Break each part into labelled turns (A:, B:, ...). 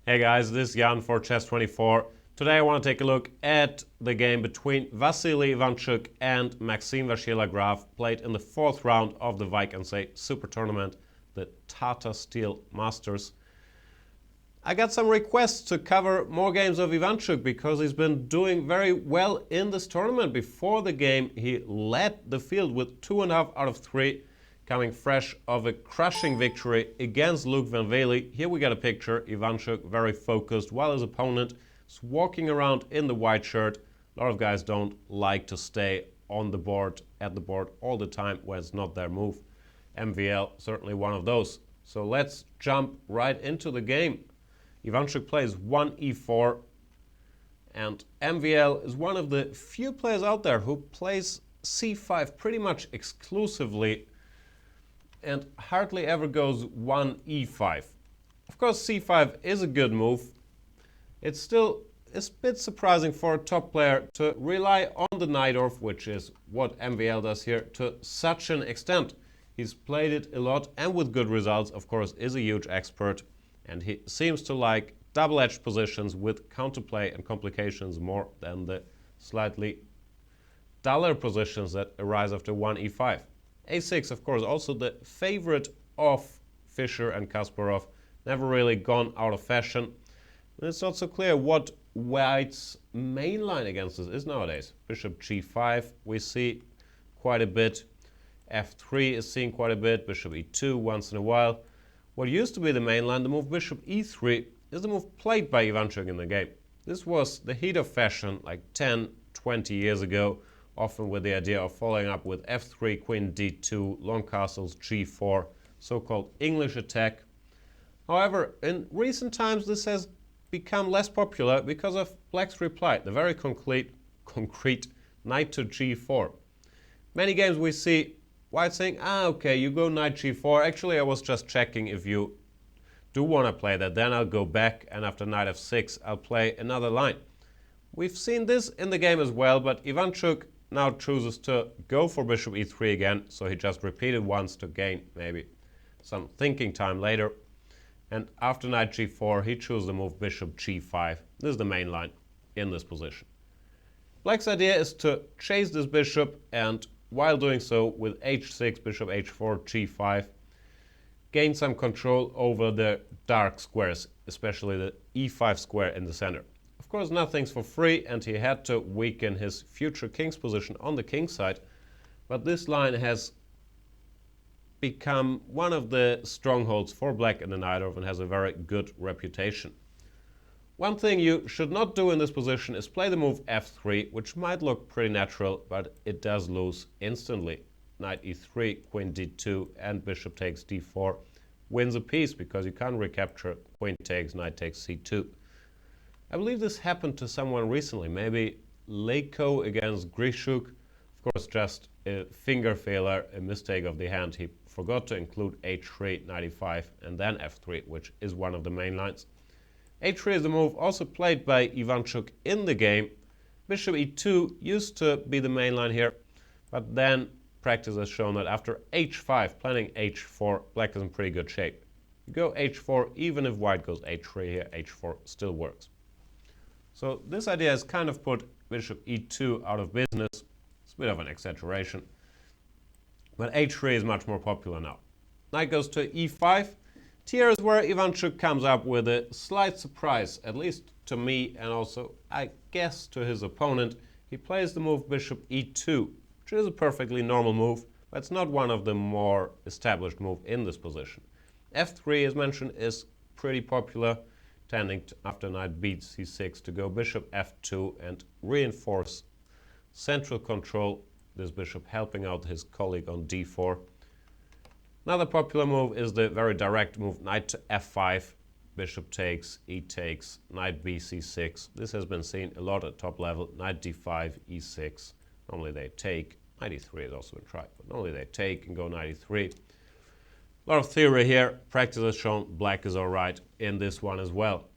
A: Hey guys, this is Jan for Chess24. Today I want to take a look at the game between Vasily Ivanchuk and Ivanchuk-Vachier Lagrave, played in the fourth round of the Wijk Super Tournament, the Tata Steel Masters. I got some requests to cover more games of Ivanchuk because he's been doing very well in this tournament. Before the game, he led the field with 2.5 out of 3, coming fresh of a crushing victory against Luke Van Vele. Here we got a picture, Ivanchuk very focused, while his opponent is walking around in the white shirt. A lot of guys don't like to stay on the board, at the board all the time when it's not their move. MVL, certainly one of those. So let's jump right into the game. Ivanchuk plays 1e4, and MVL is one of the few players out there who plays c5 pretty much exclusively and hardly ever goes 1e5. Of course, c5 is a good move. It's still a bit surprising for a top player to rely on the Najdorf, which is what MVL does here, to such an extent. He's played it a lot and with good results, of course, is a huge expert, and he seems to like double-edged positions with counterplay and complications more than the slightly duller positions that arise after 1e5. a6, of course, also the favorite of Fischer and Kasparov, never really gone out of fashion. And it's not so clear what White's main line against this is nowadays. Bishop g5 we see quite a bit. f3 is seen quite a bit. Bishop e2 once in a while. What used to be the main line, the move bishop e3, is the move played by Ivanchuk in the game. This was the heat of fashion like 10, 20 years ago, often with the idea of following up with f3, queen d2, long castles, g4, so-called English attack. However, in recent times this has become less popular because of Black's reply, the very concrete knight to g4. Many games we see White saying, okay, you go knight g4. Actually, I was just checking if you do want to play that. Then I'll go back, and after knight f6, I'll play another line. We've seen this in the game as well, but Ivanchuk now chooses to go for bishop e3 again, so he just repeated once to gain maybe some thinking time later. And after knight g4, he chooses the move bishop g5. This is the main line in this position. Black's idea is to chase this bishop, and while doing so, with h6, bishop h4, g5, gain some control over the dark squares, especially the e5 square in the center. Of course, nothing's for free, and he had to weaken his future king's position on the king side, but this line has become one of the strongholds for Black in the Najdorf and has a very good reputation. One thing you should not do in this position is play the move f3, which might look pretty natural, but it does lose instantly. Knight e3, queen d2, and bishop takes d4 wins a piece because you can't recapture queen takes, knight takes c2. I believe this happened to someone recently, maybe Leko against Grishuk. Of course, just a finger failure, a mistake of the hand. He forgot to include h3, knight e5, and then f3, which is one of the main lines. h3 is the move also played by Ivanchuk in the game. Bishop e2 used to be the main line here, but then practice has shown that after h5, planning h4, Black is in pretty good shape. You go h4, even if White goes h3 here, h4 still works. So this idea has kind of put bishop e2 out of business. It's a bit of an exaggeration. But h3 is much more popular now. Knight goes to e5. Here is where Ivanchuk comes up with a slight surprise, at least to me and also, I guess, to his opponent. He plays the move bishop e2, which is a perfectly normal move, but it's not one of the more established moves in this position. f3, as mentioned, is pretty popular, tending to, after knight beats c6, to go bishop f2 and reinforce central control, this bishop helping out his colleague on d4. Another popular move is the very direct move knight to f5, bishop takes, e takes, knight b c6. This has been seen a lot at top level, knight d5, e6. Normally they take, knight e3 has also been tried, but normally they take and go knight e3. A lot of theory here. Practice has shown Black is alright in this one as well.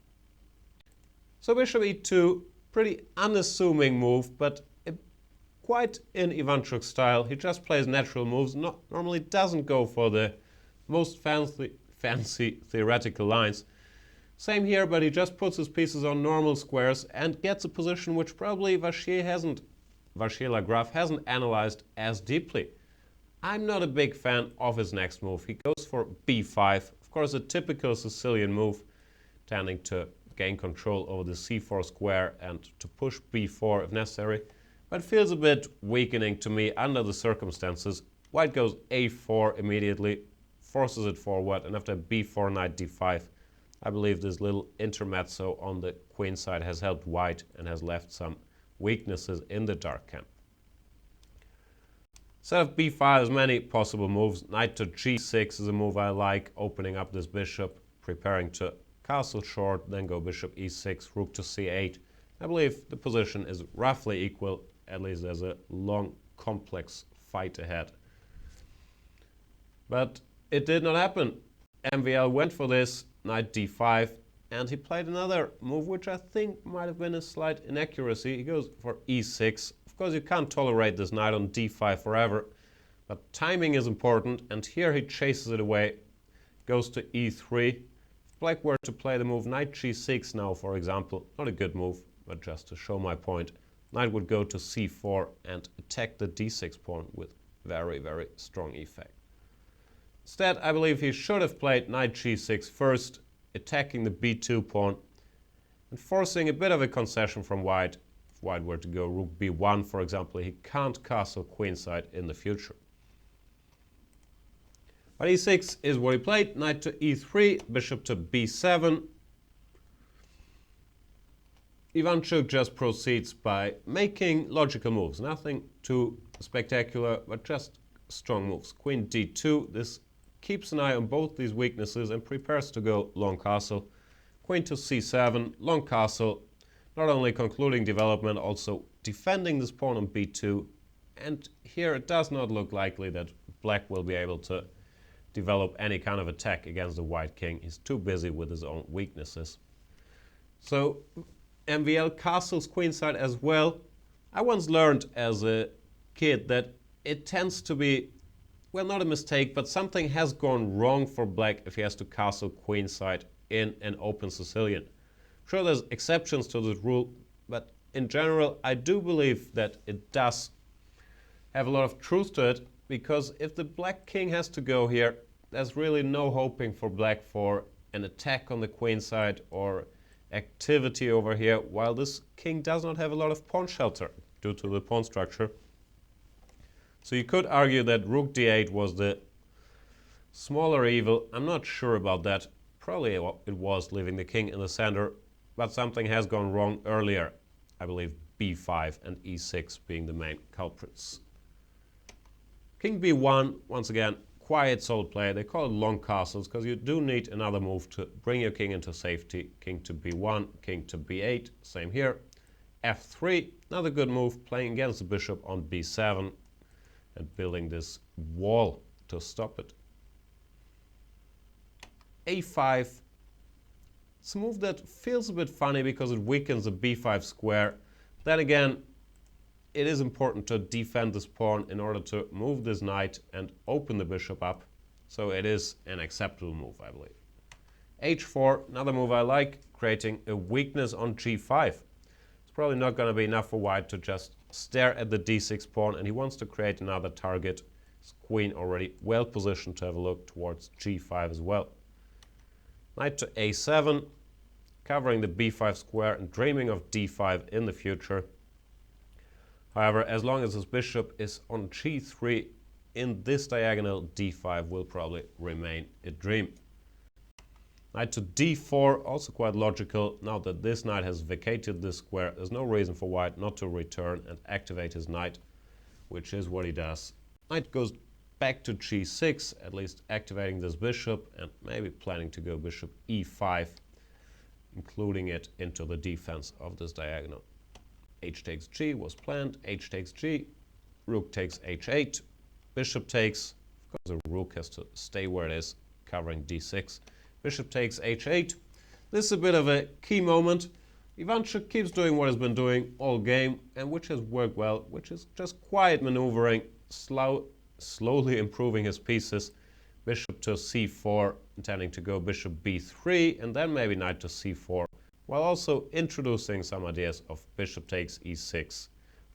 A: So bishop e2, pretty unassuming move, but quite in Ivanchuk's style. He just plays natural moves, normally doesn't go for the most fancy theoretical lines. Same here, but he just puts his pieces on normal squares and gets a position which probably Vachier Lagrave hasn't analyzed as deeply. I'm not a big fan of his next move. He goes for b5. Of course, a typical Sicilian move, tending to gain control over the c4 square and to push b4 if necessary, but feels a bit weakening to me under the circumstances. White goes a4 immediately, forces it forward, and after b4, knight d5, I believe this little intermezzo on the queen side has helped white and has left some weaknesses in the dark camp. Instead of b5, there's many possible moves. Knight to g6 is a move I like, opening up this bishop, preparing to castle short, then go bishop e6, rook to c8. I believe the position is roughly equal, at least there's a long, complex fight ahead. But it did not happen. MVL went for this, knight d5, and he played another move which I think might have been a slight inaccuracy. He goes for e6. Of course, you can't tolerate this knight on d5 forever, but timing is important, and here he chases it away, goes to e3. If black were to play the move knight g6 now, for example, not a good move, but just to show my point, knight would go to c4 and attack the d6 pawn with very, very strong effect. Instead, I believe he should have played knight g6 first, attacking the b2 pawn and forcing a bit of a concession from white. If white were to go rook b1, for example, he can't castle queenside in the future. But e6 is what he played, knight to e3, bishop to b7. Ivanchuk just proceeds by making logical moves, nothing too spectacular, but just strong moves. Queen d2, this keeps an eye on both these weaknesses and prepares to go long castle. Queen to c7, long castle, not only concluding development, also defending this pawn on b2. And here it does not look likely that black will be able to develop any kind of attack against the white king. He's too busy with his own weaknesses. So MVL castles queenside as well. I once learned as a kid that it tends to be, well, not a mistake, but something has gone wrong for black if he has to castle queenside in an open Sicilian. Sure, there's exceptions to this rule, but in general, I do believe that it does have a lot of truth to it, because if the black king has to go here, there's really no hoping for black for an attack on the queenside or activity over here, while this king does not have a lot of pawn shelter due to the pawn structure. So you could argue that rook d8 was the smaller evil. I'm not sure about that. Probably it was, leaving the king in the center, but something has gone wrong earlier. I believe b5 and e6 being the main culprits. King b1, once again, quiet solid play. They call it long castles because you do need another move to bring your king into safety. King to b1, king to b8, same here. f3, another good move, playing against the bishop on b7 and building this wall to stop it. a5, it's a move that feels a bit funny because it weakens the b5 square. Then again, it is important to defend this pawn in order to move this knight and open the bishop up. So it is an acceptable move, I believe. h4, another move I like, creating a weakness on g5. It's probably not going to be enough for white to just stare at the d6 pawn, and he wants to create another target. His queen already well positioned to have a look towards g5 as well. Knight to a7, covering the b5 square and dreaming of d5 in the future. However, as long as his bishop is on g3 in this diagonal, d5 will probably remain a dream. Knight to d4, also quite logical. Now that this knight has vacated this square, there's no reason for white not to return and activate his knight, which is what he does. Knight goes back to g6, at least activating this bishop and maybe planning to go bishop e5, including it into the defense of this diagonal. H takes g was planned, h takes g, rook takes h8, bishop takes, of course the rook has to stay where it is, covering d6, bishop takes h8. This is a bit of a key moment. Ivanchuk keeps doing what he's been doing all game, and which has worked well, which is just quiet maneuvering, slowly improving his pieces, bishop to c4, intending to go bishop b3, and then maybe knight to c4, while also introducing some ideas of bishop takes e6,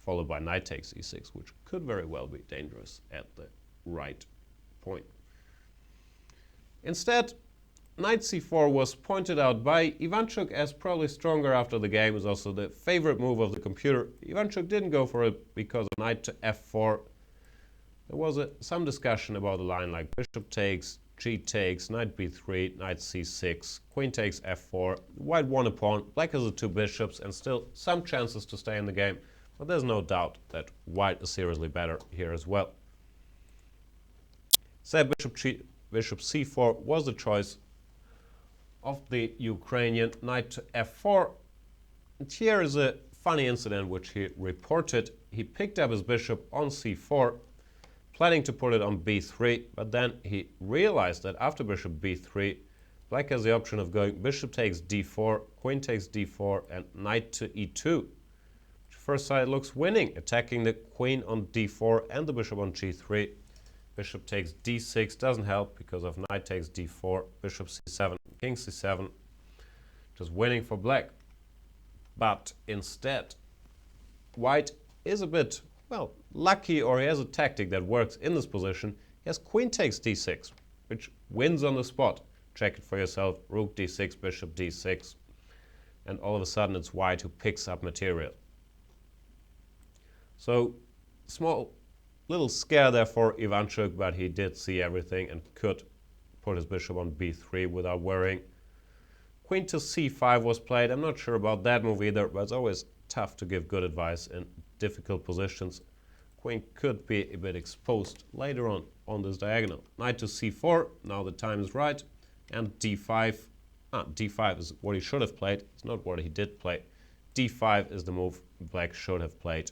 A: followed by knight takes e6, which could very well be dangerous at the right point. Instead, knight c4 was pointed out by Ivanchuk as probably stronger after the game. Is also the favorite move of the computer. Ivanchuk didn't go for it because of knight to f4. There was some discussion about the line like bishop takes, g takes, knight b3, knight c6, queen takes f4. White won a pawn, black has the two bishops and still some chances to stay in the game. But there's no doubt that white is seriously better here as well. Said bishop c4 was the choice of the Ukrainian. Knight to f4. And here is a funny incident which he reported. He picked up his bishop on c4, planning to put it on b3, but then he realized that after bishop b3, black has the option of going bishop takes d4, queen takes d4, and knight to e2. First side looks winning, attacking the queen on d4 and the bishop on g3. Bishop takes d6 doesn't help because of knight takes d4, bishop c7, king c7, just winning for black. But instead, white is a bit, well, lucky, or he has a tactic that works in this position. He has queen takes d6, which wins on the spot. Check it for yourself, rook d6, bishop d6, and all of a sudden it's white who picks up material. So, small little scare there for Ivanchuk, but he did see everything and could put his bishop on b3 without worrying. Queen to c5 was played. I'm not sure about that move either, but it's always tough to give good advice in difficult positions. Queen could be a bit exposed later on this diagonal. Knight to c4, now the time is right, and d5. D5 is what he should have played. It's not what he did play. d5 is the move black should have played.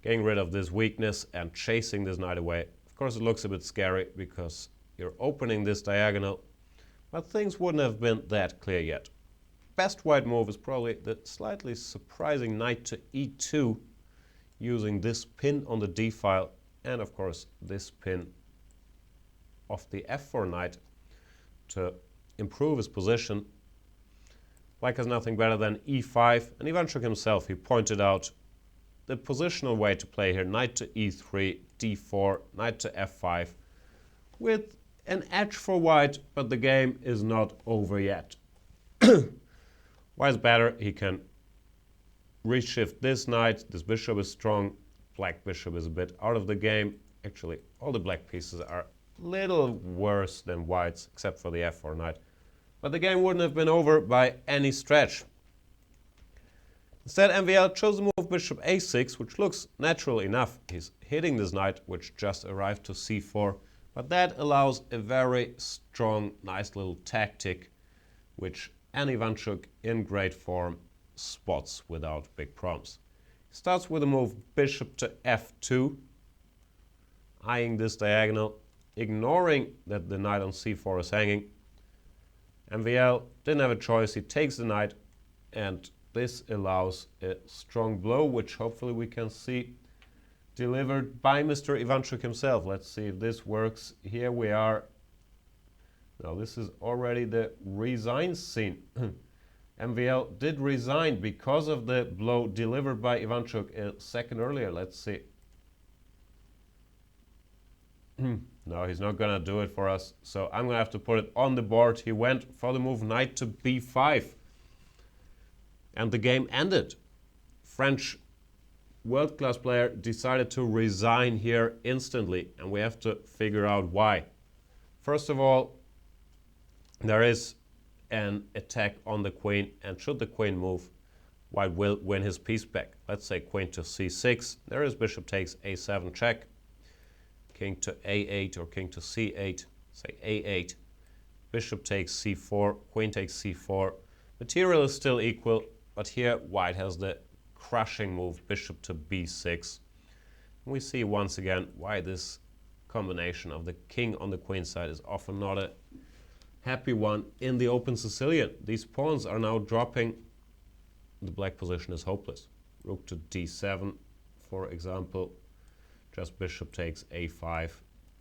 A: Getting rid of this weakness and chasing this knight away. Of course, it looks a bit scary because you're opening this diagonal, but things wouldn't have been that clear yet. Best white move is probably the slightly surprising knight to e2, using this pin on the d file and, of course, this pin of the f4 knight to improve his position. Black has nothing better than e5, and Ivanchuk himself, he pointed out the positional way to play here, knight to e3, d4, knight to f5, with an edge for white, but the game is not over yet. White is better, he can reshift this knight, this bishop is strong, black bishop is a bit out of the game. Actually, all the black pieces are a little worse than white's, except for the f4 knight. But the game wouldn't have been over by any stretch. Instead, MVL chose the move bishop a6, which looks natural enough. He's hitting this knight, which just arrived to c4. But that allows a very strong, nice little tactic, which Ivanchuk in great form spots without big problems. He starts with the move bishop to f2, eyeing this diagonal, ignoring that the knight on c4 is hanging. MVL didn't have a choice. He takes the knight, and this allows a strong blow, which hopefully we can see delivered by Mr. Ivanchuk himself. Let's see if this works. Here we are. Now this is already the resign scene. MVL did resign because of the blow delivered by Ivanchuk a second earlier. Let's see. No, he's not gonna do it for us. So I'm gonna have to put it on the board. He went for the move knight to b5. And the game ended. French world-class player decided to resign here instantly, and we have to figure out why. First of all, there is an attack on the queen, and should the queen move, white will win his piece back. Let's say queen to c6. There is bishop takes a7 check, king to a8 or king to c8, say a8. Bishop takes c4, queen takes c4. Material is still equal, but here white has the crushing move, bishop to b6. We see once again why this combination of the king on the queen side is often not a happy one in the open Sicilian. These pawns are now dropping. The black position is hopeless. Rook to d7, for example. Just bishop takes a5,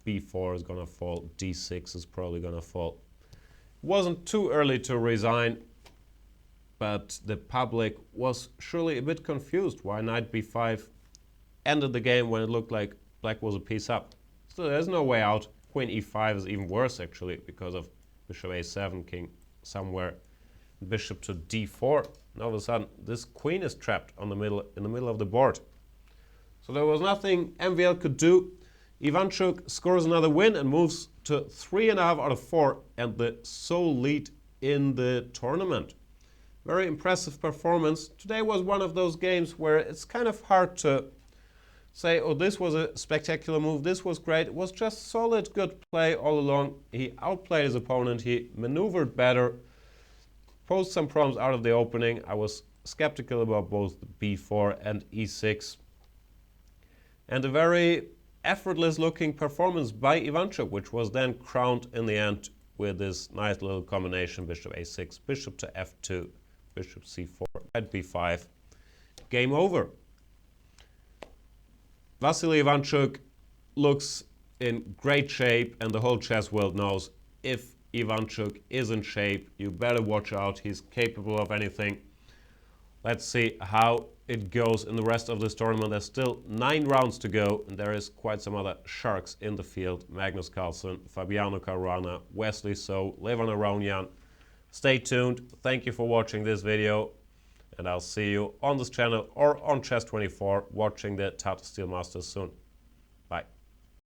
A: b4 is gonna fall, d6 is probably gonna fall. Wasn't too early to resign, but the public was surely a bit confused why knight b5 ended the game when it looked like black was a piece up. So there's no way out. Queen e5 is even worse actually because of bishop a7, king somewhere, bishop to d4. And all of a sudden this queen is trapped in the middle of the board. So there was nothing MVL could do. Ivanchuk scores another win and moves to 3.5 out of 4 and the sole lead in the tournament. Very impressive performance. Today was one of those games where it's kind of hard to say, oh, this was a spectacular move, this was great. It was just solid, good play all along. He outplayed his opponent, he maneuvered better, posed some problems out of the opening. I was skeptical about both b4 and e6. And a very effortless looking performance by Ivanchuk, which was then crowned in the end with this nice little combination, bishop a6, bishop to f2, bishop c4, knight b5. Game over. Vasily Ivanchuk looks in great shape, and the whole chess world knows if Ivanchuk is in shape, you better watch out. He's capable of anything. Let's see how it goes in the rest of this tournament. There's still 9 rounds to go, and there is quite some other sharks in the field. Magnus Carlsen, Fabiano Caruana, Wesley So, Levan Aronian. Stay tuned. Thank you for watching this video, and I'll see you on this channel or on Chess24 watching the Tata Steel Masters soon.